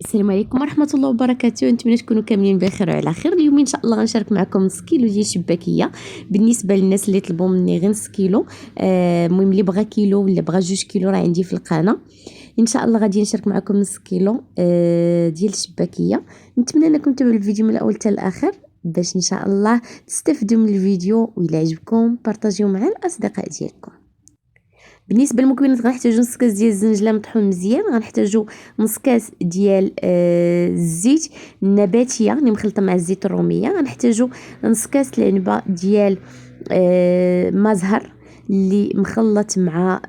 السلام عليكم ورحمه الله وبركاته. نتمنى تكونوا كاملين بخير وعلى خير. اليوم ان شاء الله غنشارك معكم نص كيلو ديال الشباكيه بالنسبه للناس اللي طلبوا مني غير نص كيلو. المهم اللي بغى كيلو ولا بغى 2 كيلو راه عندي في القناه. ان شاء الله غادي نشارك معكم نص كيلو ديال الشباكيه. نتمنى انكم تتابعوا الفيديو من الاول حتى الاخر باش ان شاء الله تستافدوا من الفيديو، وإلا عجبكم بارطاجيوه مع الاصدقاء ديالكم. بالنسبه للمكونات غنحتاجو نص كاس ديال الزنجله مطحون مزيان، غنحتاجو نص كاس ديال الزيت النباتيه اللي مخلطه مع الزيت الروميه، غنحتاجو نص كاس العنبه ديال ما زهر اللي مخلط مع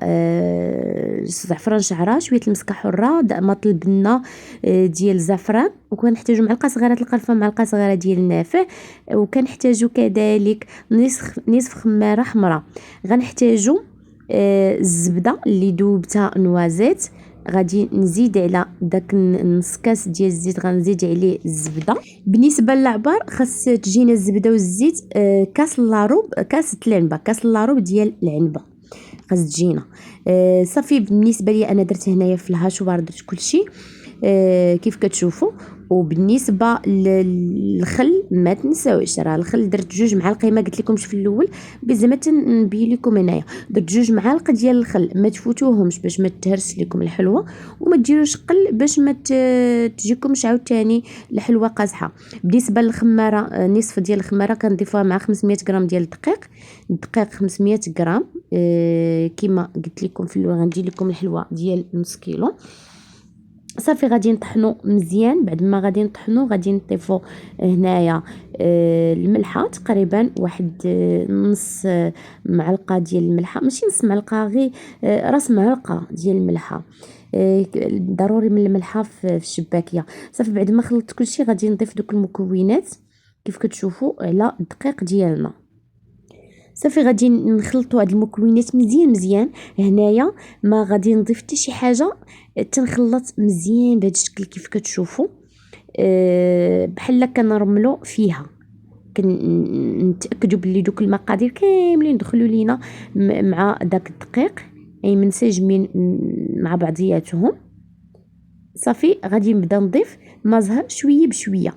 زعفران شعره، شويه المسكه حره، ماط البنه ديال الزعفران، وكنحتاجو معلقه صغيره القرفه، معلقه صغيره ديال النافع، وكنحتاجو كذلك نصف خماره حمراء. غنحتاجو الزبده اللي دوبتها نوازيت، غادي نزيد على داك نص كاس ديال الزيت غنزيد عليه الزبده. بالنسبه للعبار خاص تجينا الزبده والزيت كاس لاروب، كاس العنبه، كاس لاروب ديال العنبه خاص تجينا. صافي بالنسبه لي انا درت هنايا في الهاشوار درت كلشي كيف كتشوفوا. وبالنسبه للخل ما تنساوش، راه الخل درت 2 معالق ما قلت لكمش في الاول، بزاف تنبين لكم هنايا درت 2 معالق ديال الخل، ما تفوتوهمش باش ما تهرس لكم الحلوه، وما ديروش قل باش ما تجيكمش عاوتاني الحلوه قازحه. بالنسبه للخماره نصف ديال الخماره كنضيفوها مع 500 غرام ديال الدقيق 500 غرام. كما قلت لكم في الاول غندير لكم الحلوه ديال نص كيلو. صافي غادي نطحنو مزيان. بعد ما غادي نطحنو غادي نضيفو هنايا الملحه، تقريبا واحد نص معلقه ديال الملحه، ماشي نص معلقه، غير راس معلقه ديال الملحه. ضروري من الملحه في الشباكيه. صافي بعد ما خلطت كلشي غادي نضيف دوك المكونات كيف كتشوفوا على الدقيق ديالنا. صافي غادي نخلطوا هاد المكونات مزيان. هنايا ما غادي نضيف حتى شي حاجه، تنخلط مزيان بهذا الشكل كيف كتشوفوا. بحال كنرملوا فيها، كنتاكدوا بلي دوك المقادير كاملين دخلوا لينا مع داك الدقيق، اي منسجمين مع بعضياتهم. صافي غادي نبدا نضيف ما زهر شويه بشويه،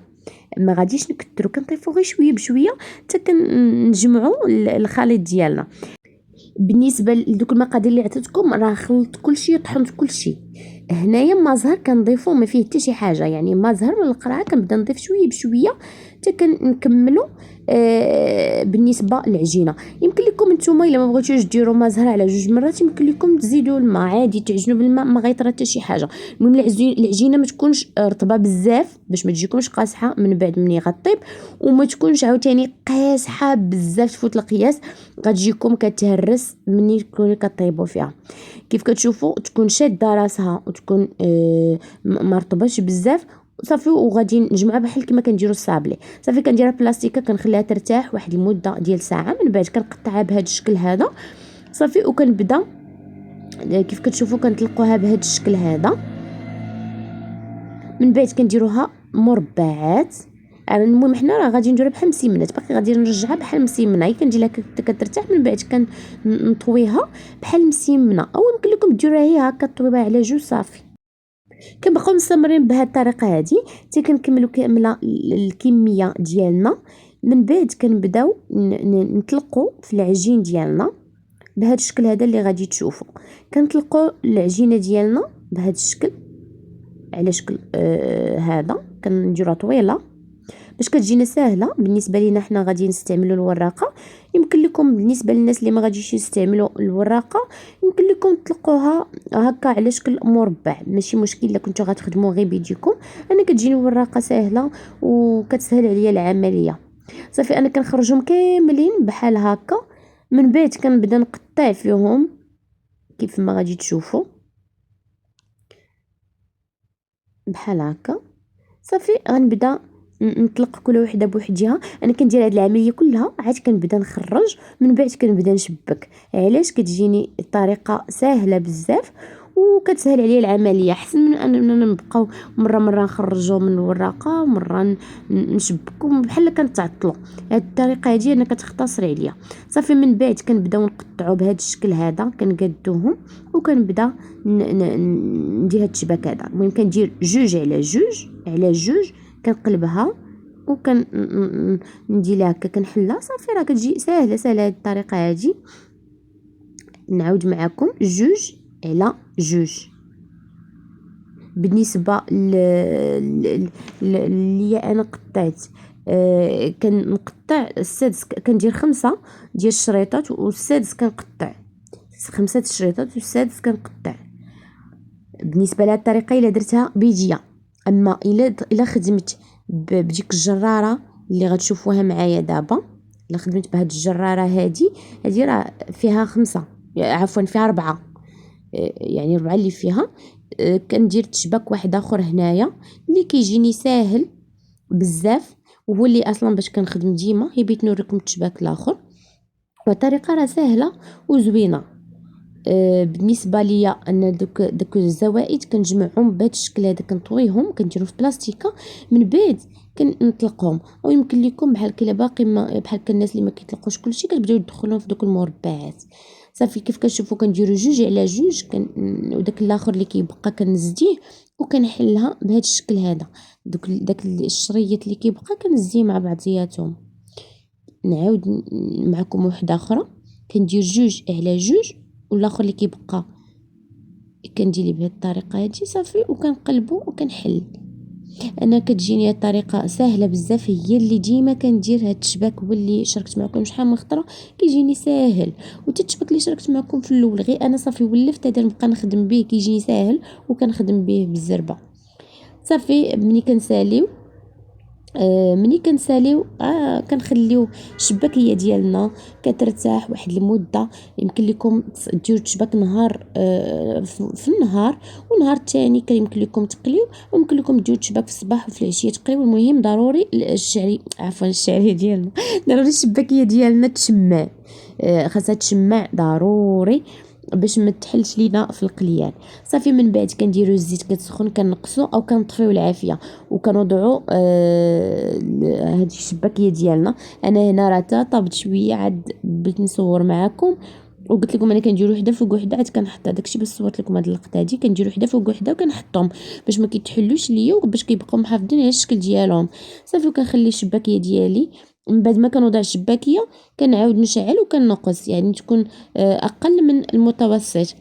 ما غاديش نكثروا، كنضيفوا غير شويه بشويه حتى كنجمعوا الخليط ديالنا. بالنسبه لدوك المقادير اللي عطيتكم راه خلطت كلشي، طحنت كلشي. هنايا ما زهر كنضيفو ما فيه حتى شي حاجه، يعني ما زهر من القرعه كنبدا نضيف شويه بشويه حتى كنكملوا. بالنسبه للعجينه يمكن لكم نتوما الا ما بغيتوش ديروا ما زهر على 2 مرات يمكن لكم تزيدوا الماء عادي، تعجنوا بالماء ما غيطرى حتى شي حاجه. المهم العجينه ما تكونش رطبه بزاف باش ما تجيكمش قاصحه من بعد ملي غطيب، وما تكونش عاوتاني قاصحه بزاف تفوت القياس غتجيكم كتهرس ملي تكونوا كطيبوا فيها. كيف كتشوفوا تكون شاده راسها وتكون ما رطباش بزاف. صافي وغادي نجمعها بحال كما كنديروا الصابلي. صافي كنديرها بلاستيكه كنخليها ترتاح واحد المده ديال ساعه، من بعد كنقطعها بهذا الشكل هذا. صافي وكنبدا كيف كتشوفوا كنطلقوها بهذا الشكل هذا، من بعد كنديروها مربعات. المهم حنا راه غادي نديرها بحال مسمنات، باقي غادي نرجعها بحال مسمنه، هي كنديرها كترتاح، من بعد كنطويها بحال مسمنه، او يمكن لكم ديروها هي هكا طويبها على 2 صافي. كنبقاو مستمرين بهذه الطريقه هذه حتى كنكملوا كامله الكميه ديالنا. من بعد كنبداو نطلقوا في العجين ديالنا بهذا الشكل هذا اللي غادي تشوفوا. كنطلقوا العجينه ديالنا بهذا الشكل على شكل هذا، كنديروها طويله باش كتجينا ساهله. بالنسبه لينا حنا غادي نستعملوا الوراقه، يمكن لكم بالنسبه للناس اللي ما غاديش يستعملوا الوراقه يمكن لكم تطلقوها هكا على شكل مربع، ماشي مشكل الا كنتو غتخدموا غير بيديكم. انا كتجيني الوراقه ساهله وكتسهل عليا العمليه. صافي انا كنخرجهم كاملين بحال هكا، من بعد كنبدا نقطع فيهم كيف ما غادي تشوفوا بحال هكا. صافي غنبدا نطلق كل وحده بوحدها. انا كندير هاد العمليه كلها عاد كنبدا نخرج، من بعد كنبدا نشبك. علاش كتجيني الطريقه سهله بزاف وكتسهل عليا العمليه احسن من اننا نبقاو مره نخرجوا من الوراقه مره نشبكوا بحال كنتعطلوا. هاد الطريقه هادي انا كتختصر عليا. صافي من بعد كنبداو نقطعوا بهذا الشكل هذا، كنقادوهم وكنبدا ندير هاد الشباك هذا. المهم كندير جوج على جوج على جوج، كنقلبها وكن ندير لها هكا كنحلها. صافي راه كتجي ساهله هاد الطريقه هادي. نعاود معكم جوج على جوج. بالنسبه اللي انا قطعت كنقطع السادس، كندير 5 ديال الشريطات والسادس كنقطع 5 الشريطات والسادس كنقطع. بالنسبه لهاد الطريقه الا درتها بيديا. اما الا خدمت بديك الجراره اللي غتشوفوها معايا دابا، الا خدمت بهاد الجراره هادي راه فيها 5 عفوا فيها 4 يعني 4 اللي فيها. كندير تشباك واحد اخر هنايا اللي كيجيني ساهل بزاف، وهو اللي اصلا باش كنخدم ديما. هي بغيت نوريكم التشباك الاخر، والطريقه راه سهله وزوينه. بالنسبه ليا ان دوك الزوائد كنجمعهم بهذا الشكل هذا، كنطويهم كنديرهم في بلاستيكه، من بعد كنطلقهم. او يمكن لكم بحال كلا باقي بحال الناس اللي ما كيطلقوش كلشي كتبداو تدخلوهم في دوك المربعات. صافي كيف كتشوفوا كنديروا جوج على جوج وداك الاخر اللي كيبقى كنزديه وكنحلها بهذا الشكل هذا. داك الشريط اللي كيبقى كنزديه مع بعضياتهم. نعاود معكم وحده اخرى، كندير جوج على جوج والاخر اللي كيبقى كندير ليه بهذه الطريقه هذه. صافي وكنقلبو وكنحل. انا كتجيني هذه الطريقه سهله بزاف، هي اللي ديما كندير. هذا الشباك هو اللي شاركت معكم شحال من خطره كيجيني ساهل، وتتشبك اللي شاركت معكم في الاول غير انا صافي ولفت هذا نبقى نخدم به كيجيني ساهل وكنخدم به بالزربه. صافي ملي كنساليو كنخليو الشباكيه ديالنا كترتاح واحد المده. يمكن لكم ديروا الشباك نهار في النهار، ونهار الثاني يمكن لكم تقليو، ويمكن لكم ديروا الشباك في الصباح وفي العشيه تقليو. المهم ضروري الشعريه ديالنا ضروري الشباكيه ديالنا تشمع، خاصها تشمع ضروري باش ما تحلش لينا في القليان. صافي من بعد كنديروا الزيت كتسخن كنقصوا او كنطفيو العافيه وكنوضعوا هذه الشباكيه ديالنا. انا هنا راه طابت شويه، عاد بغيت نصور معكم وقلت لكم انا كندير وحده فوق وحده، عاد كنحط داكشي باش صورت لكم هاد اللقطه هادي. كندير وحده فوق وحده وكنحطهم باش ما كيتحلوش ليا وباش كيبقاو محافظين على الشكل ديالهم. صافي وكنخلي الشباكيه ديالي من بعد ما كنوضع الشباكيه كنعاود نشعل وكنقص، يعني تكون اقل من المتوسط.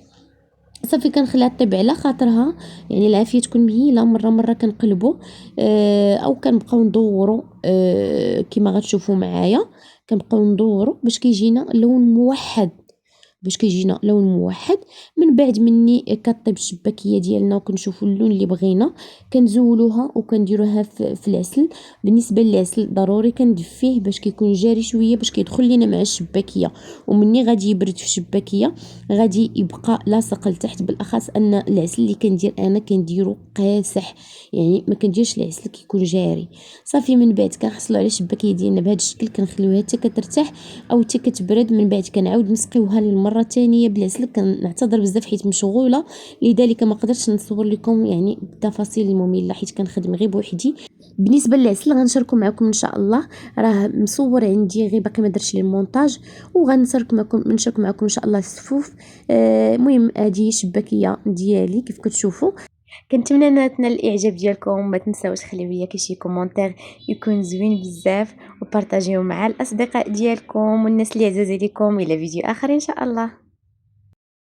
صافي كنخليها طيب على خاطرها، يعني العافيه تكون مهيله. مره كنقلبوا او كنبقاو ندوروا كما غتشوفوا معايا. كنبقاو ندوروا باش كيجينا لون موحد، من بعد مني كطيب الشباكيه ديالنا وكنشوفوا اللون اللي بغينا كنزولوها وكنديروها في العسل. بالنسبه للعسل ضروري كندفيه باش كيكون جاري شويه باش كيدخل لينا مع الشباكيه، ومني غادي يبرد في الشباكيه غادي يبقى لاصق لتحت. بالاخص ان العسل اللي كندير انا كنديرو قاصح، يعني ما كنديرش العسل كيكون جاري. صافي من بعد كنحصلوا على الشباكيه ديالنا بهذا الشكل، كنخليوها حتى كترتاح او حتى كتبرد. من بعد كنعاود نسقيوها للمره الثانيه بالعسل. كنعتذر بزاف حيت مشغوله لذلك ما قدرتش نصور لكم يعني بالتفاصيل الممله حيت كنخدم غير بوحدي. بالنسبه للعسل غنشاركو معكم ان شاء الله، راه مصور عندي غير باقي ما درتش ليه المونتاج، وغنشارك معكم ان شاء الله الصفوف. المهم هذه الشباكيه ديالي كيف كتشوفوا. كنتمنى انها تنال الاعجاب ديالكم. ما تنساوش تخليو ليا شي كومونتير يكون زوين بزاف، وبارطاجيوه مع الاصدقاء ديالكم والناس اللي عزاز عليكم. الى فيديو اخر ان شاء الله.